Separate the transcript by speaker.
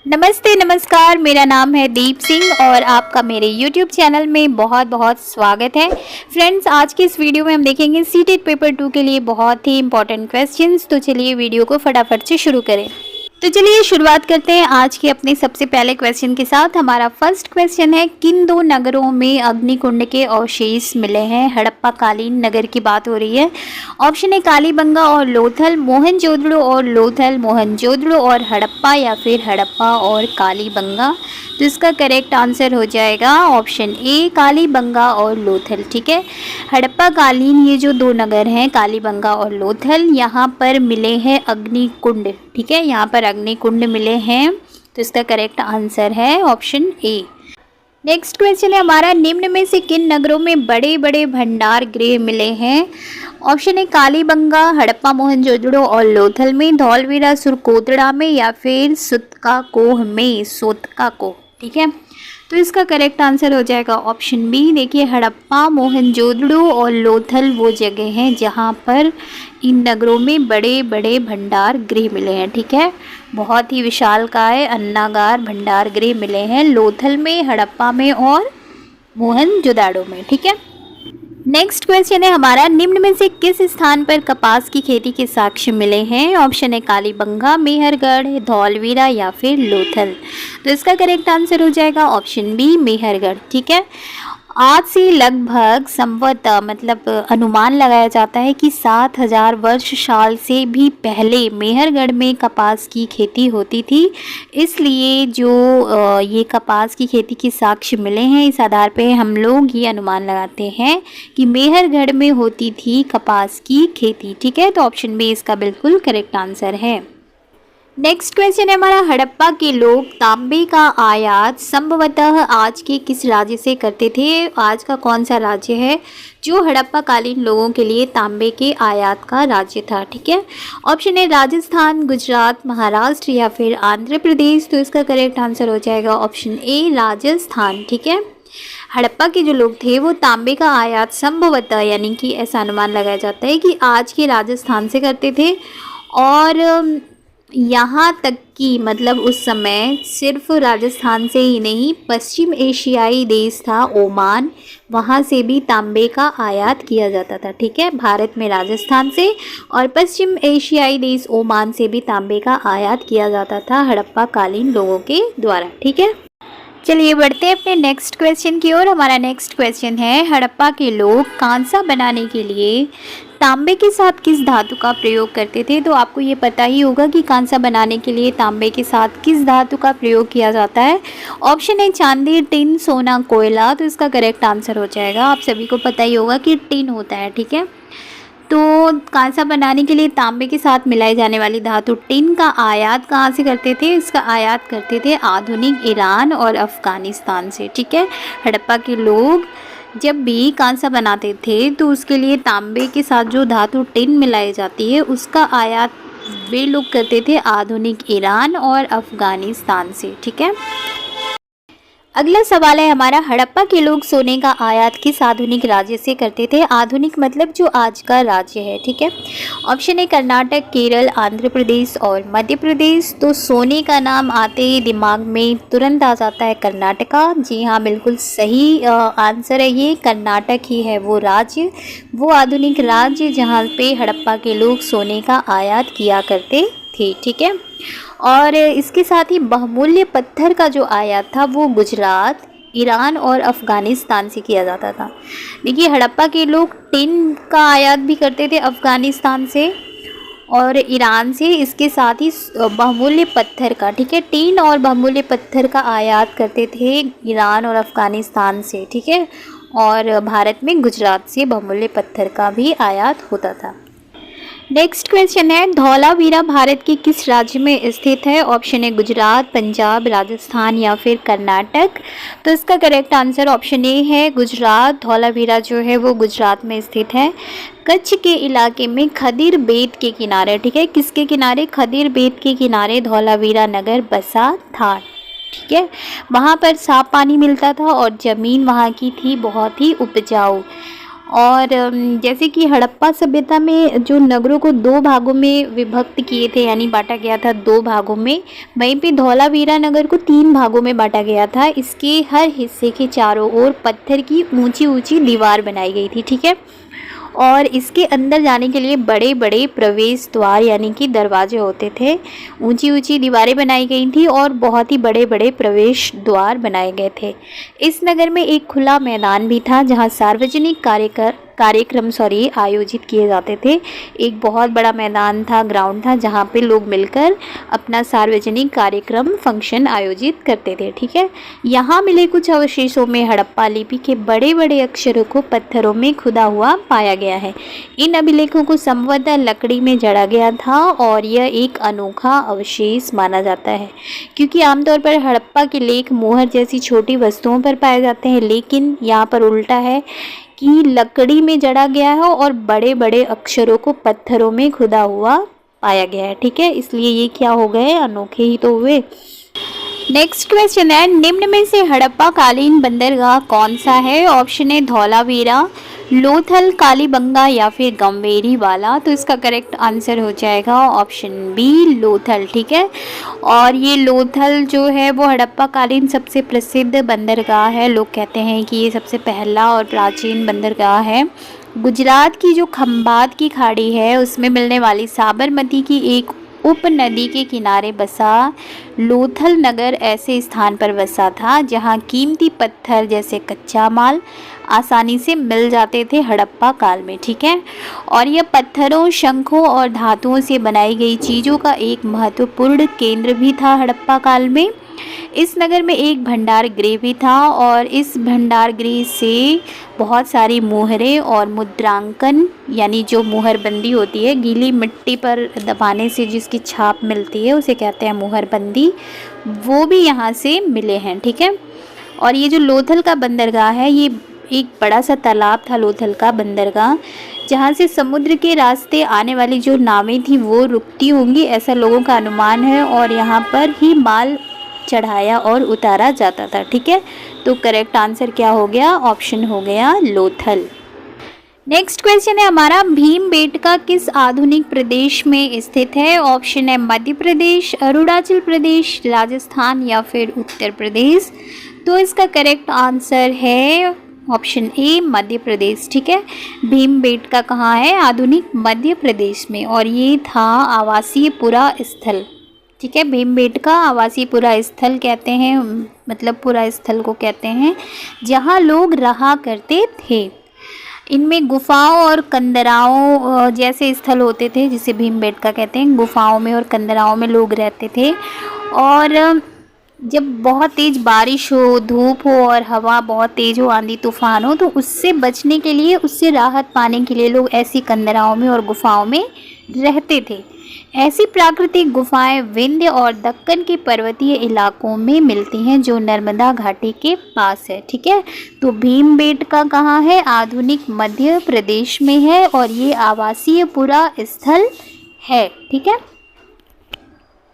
Speaker 1: नमस्ते नमस्कार, मेरा नाम है दीप सिंह और आपका मेरे YouTube चैनल में बहुत बहुत स्वागत है। फ्रेंड्स, आज की इस वीडियो में हम देखेंगे सीटेट पेपर 2 के लिए बहुत ही इंपॉर्टेंट क्वेश्चंस। तो चलिए वीडियो को फटाफट से शुरू करें। तो चलिए शुरुआत करते हैं आज के अपने सबसे पहले क्वेश्चन के साथ। हमारा फर्स्ट क्वेश्चन है, किन दो नगरों में अग्निकुंड के अवशेष मिले हैं? हड़प्पा कालीन नगर की बात हो रही है। ऑप्शन है कालीबंगा और लोथल, मोहनजोदड़ो और लोथल, मोहनजोदड़ो और हड़प्पा, या फिर हड़प्पा और कालीबंगा। तो इसका करेक्ट आंसर हो जाएगा ऑप्शन ए, कालीबंगा और लोथल। ठीक है, हड़प्पा कालीन ये जो दो नगर हैं कालीबंगा और लोथल, यहाँ पर मिले हैं अग्निकुंड। ठीक है, यहाँ पर अग्निकुंड मिले हैं, तो इसका करेक्ट आंसर है ऑप्शन ए। नेक्स्ट क्वेश्चन है हमारा, निम्न में से किन नगरों में बड़े बड़े भंडार गृह मिले हैं? ऑप्शन है कालीबंगा, हड़प्पा, मोहनजोदड़ो और लोथल में, धौलवीरा सुरकोतड़ा में, या फिर सुतकाकोह में, सोतकाकोह। ठीक है, तो इसका करेक्ट आंसर हो जाएगा ऑप्शन बी। देखिए, हड़प्पा, मोहनजोदड़ो और लोथल वो जगह हैं जहाँ पर इन नगरों में बड़े बड़े भंडार गृह मिले हैं। ठीक है, बहुत ही विशालकाय अन्नागार भंडार गृह मिले हैं लोथल में, हड़प्पा में और मोहनजोदड़ो में। ठीक है, नेक्स्ट क्वेश्चन है हमारा, निम्न में से किस स्थान पर कपास की खेती के साक्ष्य मिले हैं? ऑप्शन है कालीबंगा, मेहरगढ़, धौलवीरा, या फिर लोथल। तो इसका करेक्ट आंसर हो जाएगा ऑप्शन बी, मेहरगढ़। ठीक है, आज से लगभग संवत मतलब अनुमान लगाया जाता है कि 7000 वर्ष साल से भी पहले मेहरगढ़ में कपास की खेती होती थी। इसलिए जो ये कपास की खेती के साक्ष्य मिले हैं, इस आधार पे हम लोग ये अनुमान लगाते हैं कि मेहरगढ़ में होती थी कपास की खेती। ठीक है, तो ऑप्शन बी इसका बिल्कुल करेक्ट आंसर है। नेक्स्ट क्वेश्चन है हमारा, हड़प्पा के लोग तांबे का आयात संभवतः आज के किस राज्य से करते थे? आज का कौन सा राज्य है जो हड़प्पा कालीन लोगों के लिए तांबे के आयात का राज्य था? ठीक है, ऑप्शन है राजस्थान, गुजरात, महाराष्ट्र, या फिर आंध्र प्रदेश। तो इसका करेक्ट आंसर हो जाएगा ऑप्शन ए, राजस्थान। ठीक है, हड़प्पा के जो लोग थे वो तांबे का आयात संभवतः, यानी कि ऐसा अनुमान लगाया जाता है कि आज के राजस्थान से करते थे। और यहाँ तक कि मतलब उस समय सिर्फ राजस्थान से ही नहीं, पश्चिम एशियाई देश था ओमान, वहाँ से भी तांबे का आयात किया जाता था। ठीक है, भारत में राजस्थान से और पश्चिम एशियाई देश ओमान से भी तांबे का आयात किया जाता था हड़प्पा कालीन लोगों के द्वारा। ठीक है, चलिए बढ़ते हैं अपने नेक्स्ट क्वेश्चन की ओर। हमारा नेक्स्ट क्वेश्चन है, हड़प्पा के लोग कांसा बनाने के लिए तांबे के साथ किस धातु का प्रयोग करते थे? तो आपको ये पता ही होगा कि कांसा बनाने के लिए तांबे के साथ किस धातु का प्रयोग किया जाता है। ऑप्शन है चांदी, टिन, सोना, कोयला। तो इसका करेक्ट आंसर हो जाएगा, आप सभी को पता ही होगा कि टिन होता है। ठीक है, तो कांसा बनाने के लिए तांबे के साथ मिलाई जाने वाली धातु टिन का आयात कहाँ से करते थे? इसका आयात करते थे आधुनिक ईरान और अफ़गानिस्तान से। ठीक है, हड़प्पा के लोग जब भी कांसा बनाते थे तो उसके लिए तांबे के साथ जो धातु टिन मिलाई जाती है उसका आयात वे लोग करते थे आधुनिक ईरान और अफ़गानिस्तान से। ठीक है, अगला सवाल है हमारा, हड़प्पा के लोग सोने का आयात किस आधुनिक राज्य से करते थे? आधुनिक मतलब जो आज का राज्य है। ठीक है, ऑप्शन है कर्नाटक, केरल, आंध्र प्रदेश और मध्य प्रदेश। तो सोने का नाम आते ही दिमाग में तुरंत आ जाता है कर्नाटका। जी हाँ, बिल्कुल सही आंसर है ये, कर्नाटक ही है वो राज्य, वो आधुनिक राज्य जहाँ पे हड़प्पा के लोग सोने का आयात किया करते थे। ठीक है, और इसके साथ ही बहुमूल्य पत्थर का जो आयात था वो गुजरात, ईरान और अफ़गानिस्तान से किया जाता था। देखिए, हड़प्पा के लोग टिन का आयात भी करते थे अफ़गानिस्तान से और ईरान से, इसके साथ ही बहुमूल्य पत्थर का, ठीक है, टिन और बहुमूल्य पत्थर का आयात करते थे ईरान और अफ़गानिस्तान से। ठीक है, और भारत में गुजरात से बहुमूल्य पत्थर का भी आयात होता था। नेक्स्ट क्वेश्चन है, धौलावीरा भारत के किस राज्य में स्थित है? ऑप्शन है गुजरात, पंजाब, राजस्थान, या फिर कर्नाटक। तो इसका करेक्ट आंसर ऑप्शन ए है, गुजरात। धौलावीरा जो है वो गुजरात में स्थित है, कच्छ के इलाके में खदीर बेट के किनारे। ठीक है, किसके किनारे? खदीर बेट के किनारे धौलावीरा नगर बसा था। ठीक है, वहाँ पर साफ पानी मिलता था और ज़मीन वहाँ की थी बहुत ही उपजाऊ। और जैसे कि हड़प्पा सभ्यता में जो नगरों को 2 भागों में विभक्त किए थे, यानी बांटा गया था 2 भागों में, वहीं पे धौलावीरा नगर को 3 भागों में बांटा गया था। इसके हर हिस्से के चारों ओर पत्थर की ऊंची ऊंची दीवार बनाई गई थी, ठीक है। और इसके अंदर जाने के लिए बड़े बड़े प्रवेश द्वार यानी कि दरवाजे होते थे। ऊंची ऊंची दीवारें बनाई गई थी और बहुत ही बड़े बड़े प्रवेश द्वार बनाए गए थे। इस नगर में एक खुला मैदान भी था जहां सार्वजनिक कार्यक्रम आयोजित किए जाते थे। एक बहुत बड़ा मैदान था, ग्राउंड था, जहाँ पे लोग मिलकर अपना सार्वजनिक कार्यक्रम फंक्शन आयोजित करते थे, ठीक है। यहाँ मिले कुछ अवशेषों में हड़प्पा लिपि के बड़े बड़े अक्षरों को पत्थरों में खुदा हुआ पाया गया है। इन अभिलेखों को संभवतः लकड़ी में जड़ा गया था और यह एक अनोखा अवशेष माना जाता है, क्योंकि आमतौर पर हड़प्पा के लेख मोहर जैसी छोटी वस्तुओं पर पाए जाते हैं, लेकिन यहाँ पर उल्टा है कि लकड़ी में जड़ा गया है और बड़े बड़े अक्षरों को पत्थरों में खुदा हुआ पाया गया है, ठीक है। इसलिए ये क्या हो गए, अनोखे ही तो हुए। नेक्स्ट क्वेश्चन है, निम्न में से हड़प्पा कालीन बंदरगाह कौन सा है? ऑप्शन है धौलावीरा, लोथल, कालीबंगा या फिर गंवेरी वाला। तो इसका करेक्ट आंसर हो जाएगा ऑप्शन बी, लोथल, ठीक है। और ये लोथल जो है वो हड़प्पा कालीन सबसे प्रसिद्ध बंदरगाह है। लोग कहते हैं कि ये सबसे पहला और प्राचीन बंदरगाह है। गुजरात की जो खंबात की खाड़ी है उसमें मिलने वाली साबरमती की एक उप नदी के किनारे बसा लोथल नगर ऐसे स्थान पर बसा था जहां कीमती पत्थर जैसे कच्चा माल आसानी से मिल जाते थे हड़प्पा काल में, ठीक है। और यह पत्थरों, शंखों और धातुओं से बनाई गई चीज़ों का एक महत्वपूर्ण केंद्र भी था हड़प्पा काल में। इस नगर में एक भंडार गृह भी था और इस भंडार गृह से बहुत सारी मोहरें और मुद्रांकन यानी जो मोहरबंदी होती है, गीली मिट्टी पर दबाने से जिसकी छाप मिलती है उसे कहते हैं मोहरबंदी, वो भी यहाँ से मिले हैं, ठीक है। और ये जो लोथल का बंदरगाह है ये एक बड़ा सा तालाब था, लोथल का बंदरगाह, जहाँ से समुद्र के रास्ते आने वाली जो नावें थी वो रुकती होंगी, ऐसा लोगों का अनुमान है। और यहाँ पर ही माल चढ़ाया और उतारा जाता था, ठीक है। तो करेक्ट आंसर क्या हो गया, ऑप्शन हो गया लोथल। नेक्स्ट क्वेश्चन है हमारा, भीमबेटका किस आधुनिक प्रदेश में स्थित है? ऑप्शन है मध्य प्रदेश, अरुणाचल प्रदेश, राजस्थान या फिर उत्तर प्रदेश। तो इसका करेक्ट आंसर है ऑप्शन ए, मध्य प्रदेश, ठीक है। भीमबेटका कहाँ है? आधुनिक मध्य प्रदेश में, और ये था आवासीय पुरा स्थल, ठीक है। भीमबेटका आवासीय पुरा स्थल कहते हैं, मतलब पुरा स्थल को कहते हैं जहाँ लोग रहा करते थे। इनमें गुफाओं और कंदराओं जैसे स्थल होते थे जिसे भीमबेटका कहते हैं। गुफाओं में और कंदराओं में लोग रहते थे, और जब बहुत तेज़ बारिश हो, धूप हो और हवा बहुत तेज़ हो, आंधी तूफान हो, तो उससे बचने के लिए, उससे राहत पाने के लिए लोग ऐसी कंदराओं में और गुफाओं में रहते थे। ऐसी प्राकृतिक गुफाएं विंध्य और दक्कन के पर्वतीय इलाकों में मिलती हैं जो नर्मदा घाटी के पास है, ठीक है। तो भीमबेटका कहाँ है? आधुनिक मध्य प्रदेश में है और ये आवासीय पुरा स्थल है, ठीक है।